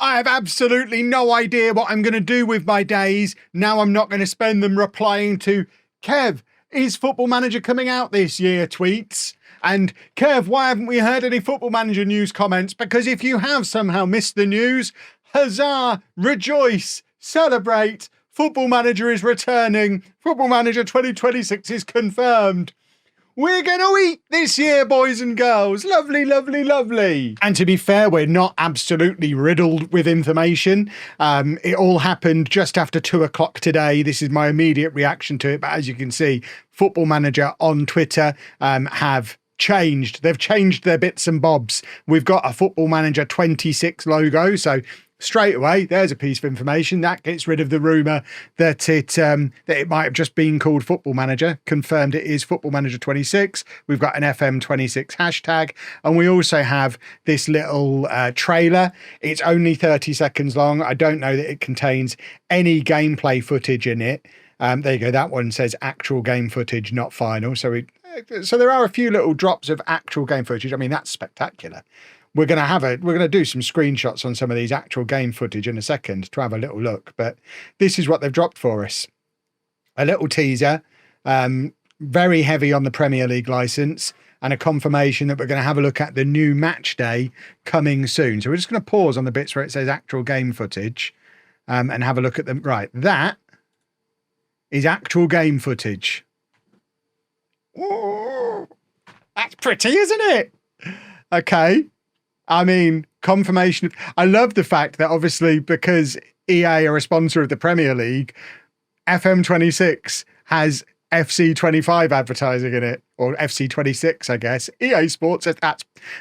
I have absolutely no idea what I'm going to do with my days. Now I'm not going to spend them replying to Kev, is Football Manager coming out this year tweets? And Kev, why haven't we heard any Football Manager news comments? Because if you have somehow missed the news, huzzah, rejoice, celebrate. Football Manager is returning. Football Manager 2026 is confirmed. We're going to eat this year, boys and girls. Lovely, lovely, lovely. And to be fair, we're not absolutely riddled with information. It all happened just after 2 o'clock today. This is my immediate reaction to it. But as you can see, Football Manager on Twitter have changed. They've changed their bits and bobs. We've got a Football Manager 26 logo. So straight away, there's a piece of information that gets rid of the rumour that it might have just been called Football Manager. Confirmed it is Football Manager 26. We've got an FM26 hashtag, and we also have this little trailer. It's only 30 seconds long. I don't know that it contains any gameplay footage in it. There you go. That one says actual game footage, not final. So there are a few little drops of actual game footage. I mean, that's spectacular. We're going to do some screenshots on some of these actual game footage in a second to have a little look, but this is what they've dropped for us. A little teaser, very heavy on the Premier League license, and a confirmation that we're going to have a look at the new match day coming soon. So we're just going to pause on the bits where it says actual game footage, and have a look at them. Right. That is actual game footage. Ooh, that's pretty, isn't it? Okay. I mean, confirmation. I love the fact that obviously because EA are a sponsor of the Premier League, FM26 has FC25 advertising in it, or FC26, I guess. EA Sports,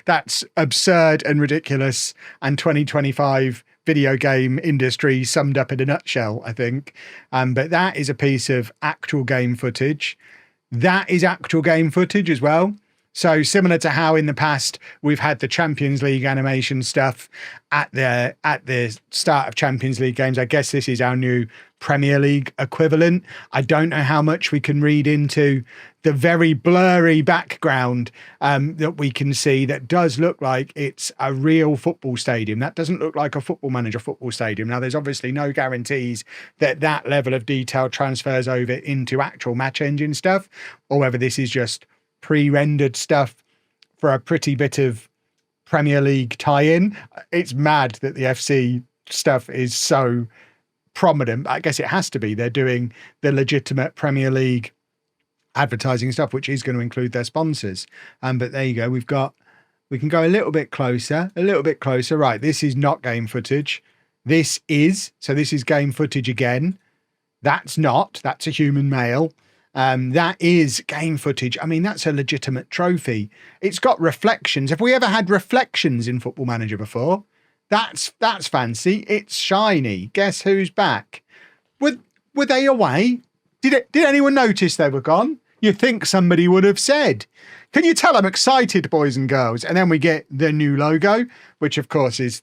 that's absurd and ridiculous, and 2025 video game industry summed up in a nutshell, I think. But that is a piece of actual game footage. That is actual game footage as well. So similar to how in the past we've had the Champions League animation stuff at the start of Champions League games, I guess this is our new Premier League equivalent. I don't know how much we can read into the very blurry background that we can see that does look like it's a real football stadium. That doesn't look like a Football Manager football stadium. Now, there's obviously no guarantees that that level of detail transfers over into actual match engine stuff, or whether this is just pre-rendered stuff for a pretty bit of Premier League tie-in. It's mad that the FC stuff is so prominent. I guess it has to be. They're doing the legitimate Premier League advertising stuff, which is going to include their sponsors. But there you go. We can go a little bit closer. Right. This is not game footage. This is game footage again. That's a human male. That is game footage. I mean, that's a legitimate trophy. It's got reflections. Have we ever had reflections in Football Manager before? That's fancy. It's shiny. Guess who's back? Were they away? Did anyone notice they were gone? You'd think somebody would have said. Can you tell I'm excited, boys and girls? And then we get the new logo, which of course is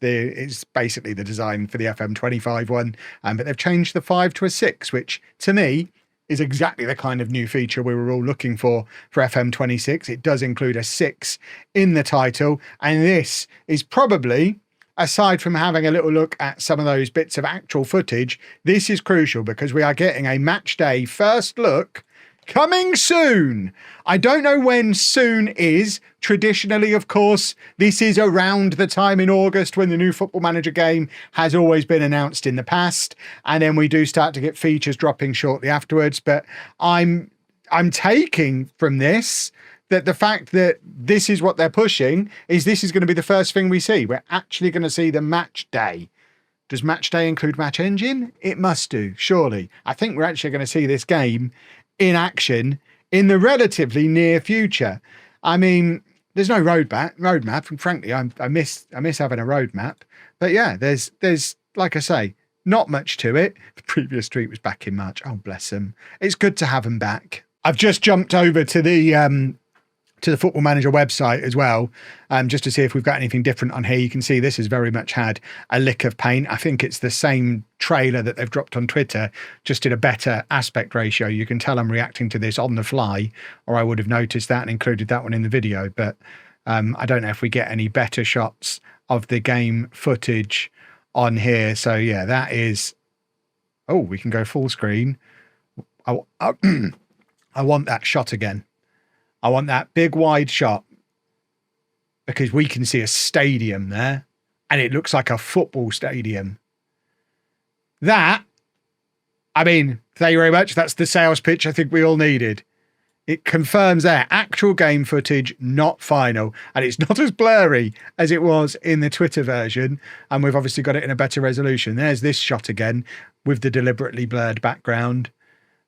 basically the design for the FM25 one. But they've changed the 5 to a 6, which to me is exactly the kind of new feature we were all looking for FM26. It does include a 6 in the title. And this is probably, aside from having a little look at some of those bits of actual footage, this is crucial because we are getting a match day first look coming soon. I don't know when soon is. Traditionally, of course, this is around the time in August when the new Football Manager game has always been announced in the past. And then we do start to get features dropping shortly afterwards. But I'm taking from this that the fact that this is what they're pushing is this is going to be the first thing we see. We're actually going to see the match day. Does match day include match engine? It must do, surely. I think we're actually going to see this game in action in the relatively near future. I mean, there's no roadmap, and frankly, I miss having a roadmap. But yeah, there's like I say, not much to it. The previous tweet was back in March. Oh, bless them. It's good to have them back. I've just jumped over to the Football Manager website as well, just to see if we've got anything different on here. You can see this has very much had a lick of paint. I think it's the same trailer that they've dropped on Twitter, just in a better aspect ratio. You can tell I'm reacting to this on the fly, or I would have noticed that and included that one in the video. But I don't know if we get any better shots of the game footage on here. So yeah, that is, oh, we can go full screen. I want that shot again. I want that big wide shot, because we can see a stadium there and it looks like a football stadium. That, I mean, thank you very much. That's the sales pitch I think we all needed. It confirms there, actual game footage, not final. And it's not as blurry as it was in the Twitter version. And we've obviously got it in a better resolution. There's this shot again with the deliberately blurred background,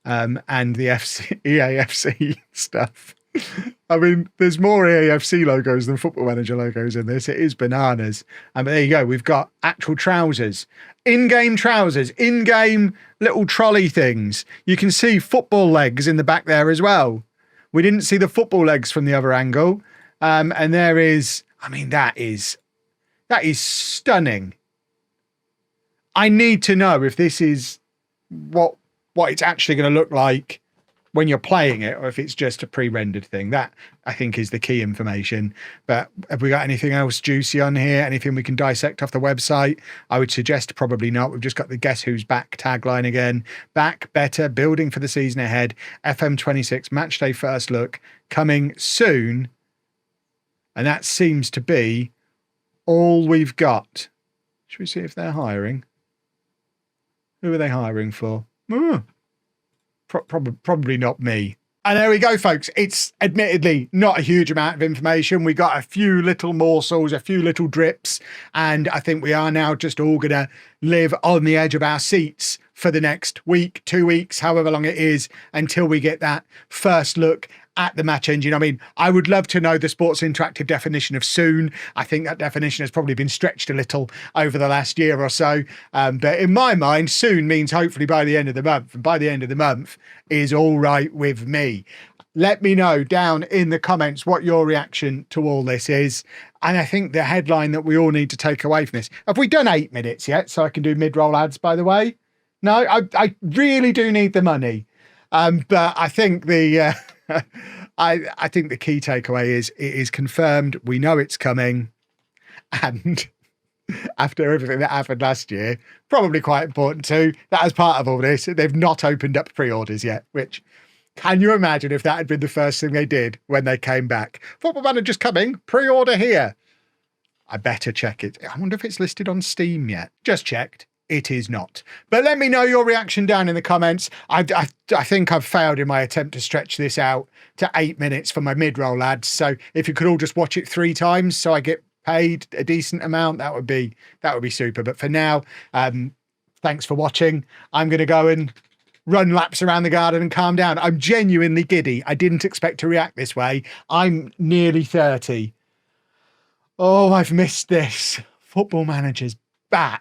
and the EAFC stuff. I mean, there's more EAFC logos than Football Manager logos in this. It is bananas. But there you go. We've got actual trousers, in-game little trolley things. You can see football legs in the back there as well. We didn't see the football legs from the other angle. And there is, I mean, that is stunning. I need to know if this is what it's actually going to look like when you're playing it, or if it's just a pre-rendered thing. That, I think, is the key information. But have we got anything else juicy on here? Anything we can dissect off the website? I would suggest probably not. We've just got the Guess Who's Back tagline again. Back, better, building for the season ahead. FM26 matchday first look coming soon. And that seems to be all we've got. Should we see if they're hiring? Who are they hiring for? Probably not me. And there we go, folks. It's admittedly not a huge amount of information. We got a few little morsels, a few little drips, and I think we are now just all going to live on the edge of our seats for the next week, 2 weeks, however long it is, until we get that first look at the match engine. I mean, I would love to know the Sports Interactive definition of soon. I think that definition has probably been stretched a little over the last year or so. But in my mind, soon means hopefully by the end of the month. And by the end of the month is all right with me. Let me know down in the comments what your reaction to all this is. And I think the headline that we all need to take away from this. Have we done 8 minutes yet? So I can do mid-roll ads, by the way. No, I really do need the money. But I think the... I think the key takeaway is it is confirmed. We know it's coming. And after everything that happened last year, probably quite important too, that as part of all this, they've not opened up pre-orders yet, which, can you imagine if that had been the first thing they did when they came back? Football Manager's coming, pre-order here. I better check it. I wonder if it's listed on Steam yet. Just checked. It is not. But let me know your reaction down in the comments. I think I've failed in my attempt to stretch this out to 8 minutes for my mid-roll ads. So if you could all just watch it 3 times so I get paid a decent amount, that would be super. But for now, thanks for watching. I'm going to go and run laps around the garden and calm down. I'm genuinely giddy. I didn't expect to react this way. I'm nearly 30. Oh, I've missed this. Football Manager's back.